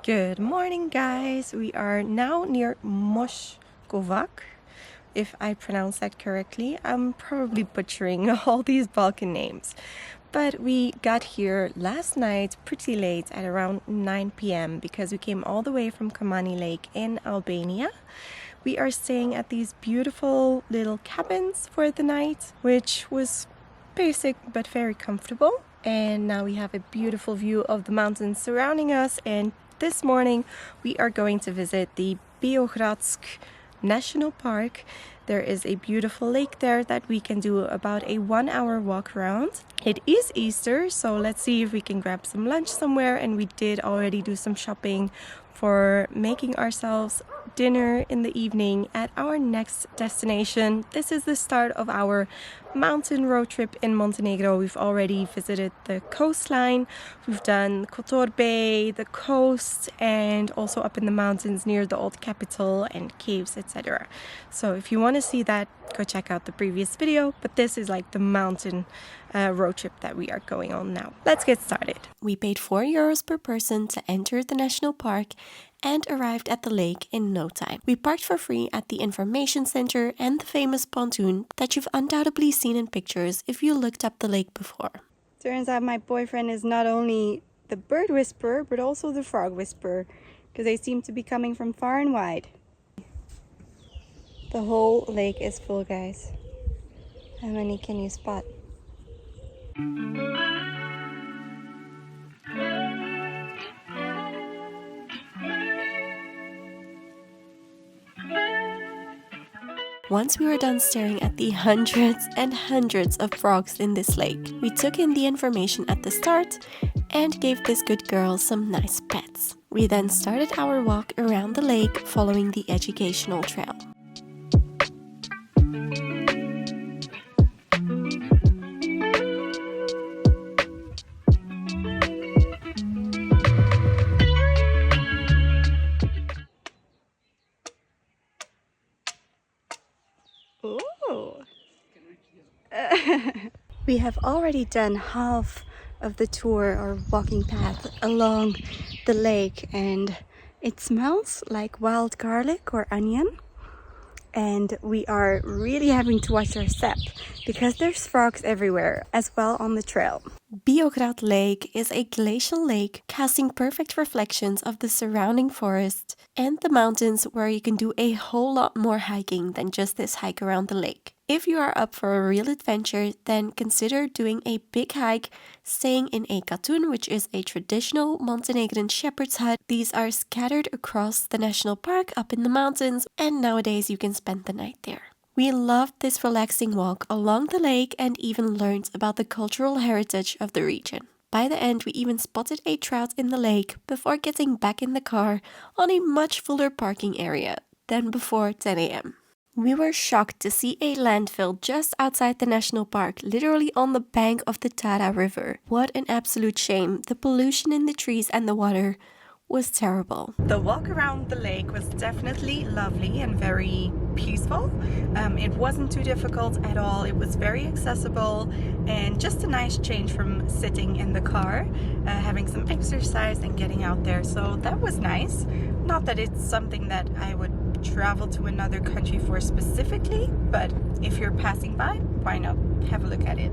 Good morning, guys. We are now near Moshkovac. If I pronounce that correctly, I'm probably butchering all these Balkan names. But we got here last night pretty late at around 9 p.m. because we came all the way from Kamani Lake in Albania. We are staying at these beautiful little cabins for the night, which was basic but very comfortable. And now we have a beautiful view of the mountains surrounding us, and this morning we are going to visit the Biogradska National Park. There is a beautiful lake there that we can do about a 1-hour walk around. It is Easter, so let's see if we can grab some lunch somewhere, and we did already do some shopping for making ourselves dinner in the evening at our next destination. This is the start of our mountain road trip in Montenegro. We've already visited the coastline. We've done Kotor Bay, the coast, and also up in the mountains near the old capital and caves, etc. So if you want to see that, go check out the previous video, but this is like the mountain road trip that we are going on now. Let's get started. We paid €4 per person to enter the national park and arrived at the lake in no time. We parked for free at the information center and the famous pontoon that you've undoubtedly seen in pictures if you looked up the lake before. Turns out my boyfriend is not only the bird whisperer but also the frog whisperer, because they seem to be coming from far and wide. The whole lake is full, guys. How many can you spot? Once we were done staring at the hundreds and hundreds of frogs in this lake, we took in the information at the start and gave this good girl some nice pets. We then started our walk around the lake following the educational trail. Ooh. We have already done half of the tour or walking path along the lake, and it smells like wild garlic or onion, and we are really having to watch our step because there's frogs everywhere as well on the trail. Biograd Lake is a glacial lake casting perfect reflections of the surrounding forest and the mountains, where you can do a whole lot more hiking than just this hike around the lake. If you are up for a real adventure, then consider doing a big hike, staying in a katun, which is a traditional Montenegrin shepherd's hut. These are scattered across the national park up in the mountains, and nowadays you can spend the night there. We loved this relaxing walk along the lake and even learned about the cultural heritage of the region. By the end, we even spotted a trout in the lake before getting back in the car on a much fuller parking area than before 10 a.m. We were shocked to see a landfill just outside the national park, literally on the bank of the Tara River. What an absolute shame. The pollution in the trees and the water was terrible. The walk around the lake was definitely lovely and very peaceful. It wasn't too difficult at all. It was very accessible and just a nice change from sitting in the car, having some exercise and getting out there. So that was nice. Not that it's something that I would travel to another country for specifically, but if you're passing by, why not have a look at it?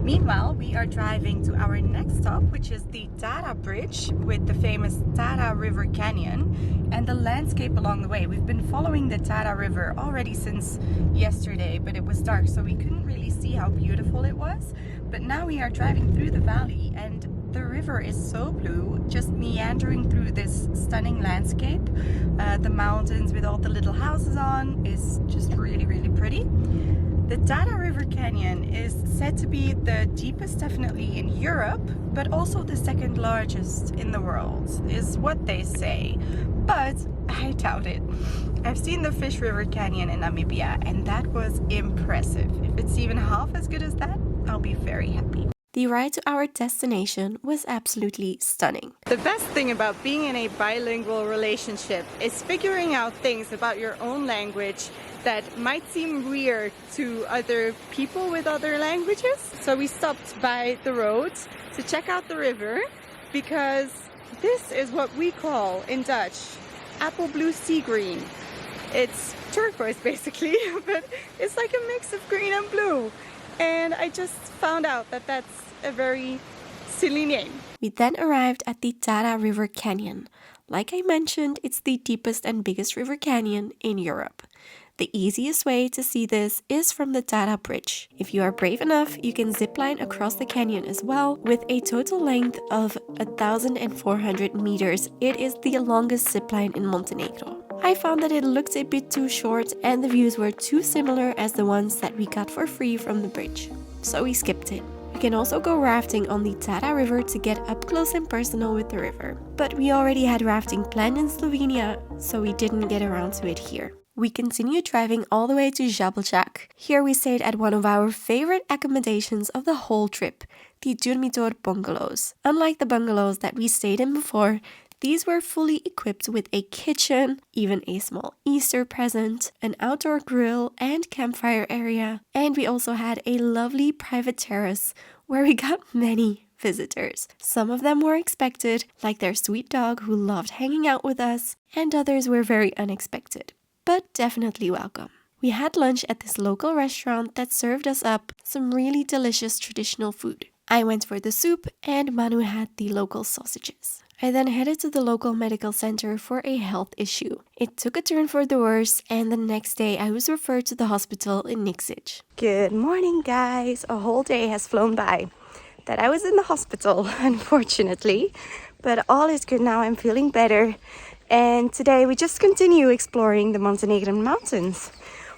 Meanwhile, we are driving to our next stop, which is the Tara Bridge with the famous Tara River Canyon and the landscape along the way. We've been following the Tara River already since yesterday, but it was dark, so we couldn't really see how beautiful it was. But now we are driving through the valley, and the river is so blue, just meandering through this stunning landscape. The mountains with all the little houses on is just really, really pretty. The Tara River Canyon is said to be the deepest definitely in Europe, but also the second largest in the world, is what they say. But I doubt it. I've seen the Fish River Canyon in Namibia, and that was impressive. If it's even half as good as that, I'll be very happy. The ride to our destination was absolutely stunning. The best thing about being in a bilingual relationship is figuring out things about your own language that might seem weird to other people with other languages. So we stopped by the road to check out the river because This is what we call in Dutch apple blue sea green. It's turquoise basically, but it's like a mix of green and blue. And I just found out that that's a very silly name. We then arrived at the Tara River Canyon. Like I mentioned, it's the deepest and biggest river canyon in Europe. The easiest way to see this is from the Tara Bridge. If you are brave enough, you can zipline across the canyon as well. With a total length of 1,400 meters, it is the longest zipline in Montenegro. I found that it looked a bit too short and the views were too similar as the ones that we got for free from the bridge, so we skipped it. You can also go rafting on the Tara River to get up close and personal with the river. But we already had rafting planned in Slovenia, so we didn't get around to it here. We continued driving all the way to Zabljak. Here we stayed at one of our favorite accommodations of the whole trip, the Durmitor bungalows. Unlike the bungalows that we stayed in before, these were fully equipped with a kitchen, even a small Easter present, an outdoor grill and campfire area. And we also had a lovely private terrace where we got many visitors. Some of them were expected, like their sweet dog who loved hanging out with us, and others were very unexpected, but definitely welcome. We had lunch at this local restaurant that served us up some really delicious traditional food. I went for the soup and Manu had the local sausages. I then headed to the local medical center for a health issue. It took a turn for the worse and the next day I was referred to the hospital in Niksic. Good morning guys, a whole day has flown by. That I was in the hospital, unfortunately, but all is good now, I'm feeling better. And today we just continue exploring the Montenegrin mountains.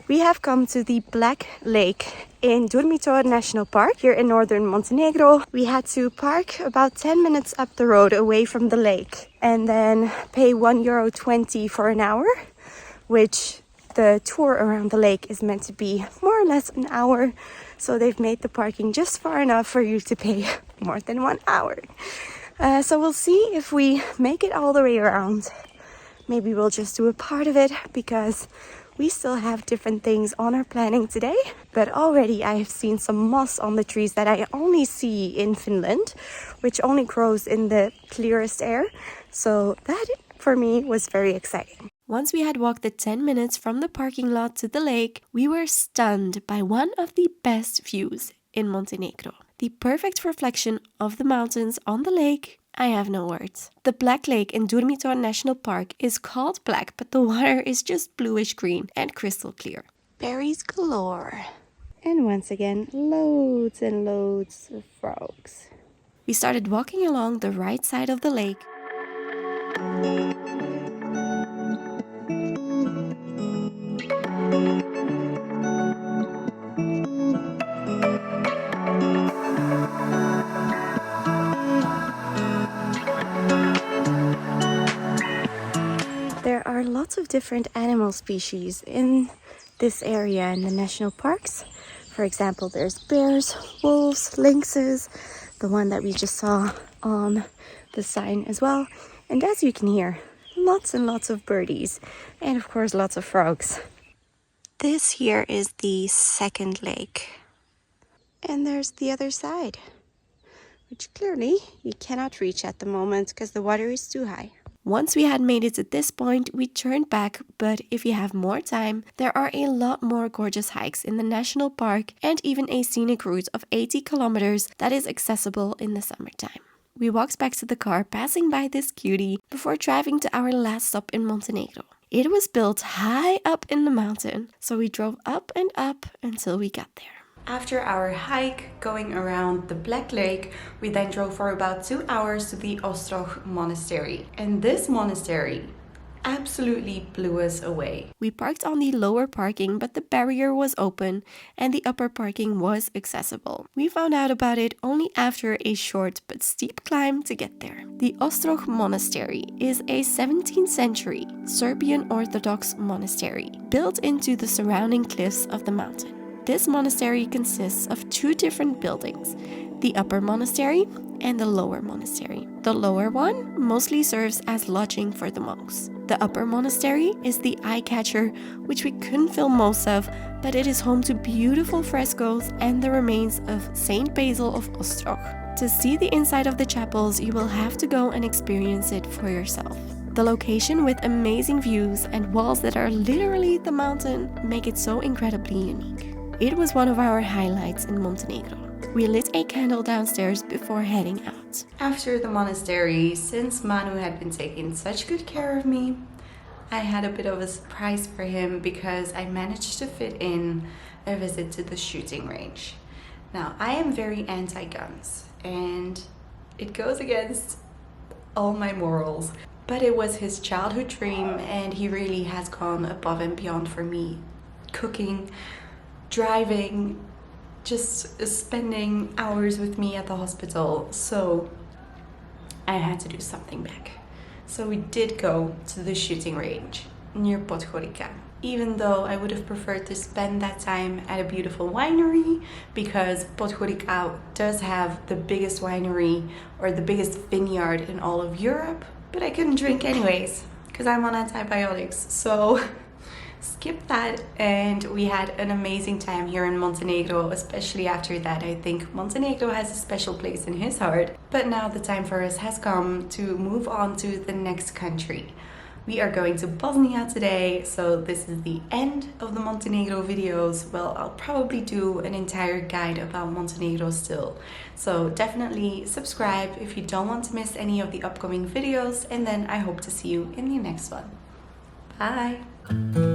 We have come to the Black Lake in Durmitor National Park here in northern Montenegro. We had to park about 10 minutes up the road away from the lake and then pay €1.20 for an hour, which the tour around the lake is meant to be more or less an hour. So they've made the parking just far enough for you to pay more than 1 hour. So we'll see if we make it all the way around. Maybe we'll just do a part of it because we still have different things on our planning today. But already I have seen some moss on the trees that I only see in Finland, which only grows in the clearest air. So that for me was very exciting. Once we had walked the 10 minutes from the parking lot to the lake, we were stunned by one of the best views in Montenegro. The perfect reflection of the mountains on the lake. I have no words. The Black Lake in Durmitor National Park is called black, but the water is just bluish green and crystal clear. Berries galore. And once again, loads and loads of frogs. We started walking along the right side of the lake. There are lots of different animal species in this area in the national parks. For example, there's bears, wolves, lynxes, the one that we just saw on the sign as well. And as you can hear, lots and lots of birdies and of course lots of frogs. This here is the second lake. And there's the other side, which clearly you cannot reach at the moment because the water is too high. Once we had made it to this point, we turned back, but if you have more time, there are a lot more gorgeous hikes in the national park and even a scenic route of 80 kilometers that is accessible in the summertime. We walked back to the car passing by this cutie before driving to our last stop in Montenegro. It was built high up in the mountain, so we drove up and up until we got there. After our hike going around the Black Lake, we then drove for about 2 hours to the Ostrog Monastery. And this monastery absolutely blew us away. We parked on the lower parking, but the barrier was open and the upper parking was accessible. We found out about it only after a short but steep climb to get there. The Ostrog Monastery is a 17th century Serbian Orthodox monastery built into the surrounding cliffs of the mountain. This monastery consists of 2 different buildings, the upper monastery and the lower monastery. The lower one mostly serves as lodging for the monks. The upper monastery is the eye-catcher, which we couldn't film most of, but it is home to beautiful frescoes and the remains of Saint Basil of Ostrog. To see the inside of the chapels, you will have to go and experience it for yourself. The location with amazing views and walls that are literally the mountain make it so incredibly unique. It was one of our highlights in Montenegro. We lit a candle downstairs before heading out. After the monastery, since Manu had been taking such good care of me, I had a bit of a surprise for him because I managed to fit in a visit to the shooting range. Now, I am very anti-guns and it goes against all my morals, but it was his childhood dream and he really has gone above and beyond for me. Cooking, driving, just spending hours with me at the hospital, so I had to do something back. So we did go to the shooting range near Podgorica, even though I would have preferred to spend that time at a beautiful winery, because Podgorica does have the biggest winery or the biggest vineyard in all of Europe, but I couldn't drink anyways because I'm on antibiotics, so skip that. And we had an amazing time here in Montenegro, especially after that. I think Montenegro has a special place in his heart. But now the time for us has come to move on to the next country. We are going to Bosnia today, so this is the end of the Montenegro videos. Well, I'll probably do an entire guide about Montenegro still. So definitely subscribe if you don't want to miss any of the upcoming videos, and then I hope to see you in the next one. Bye!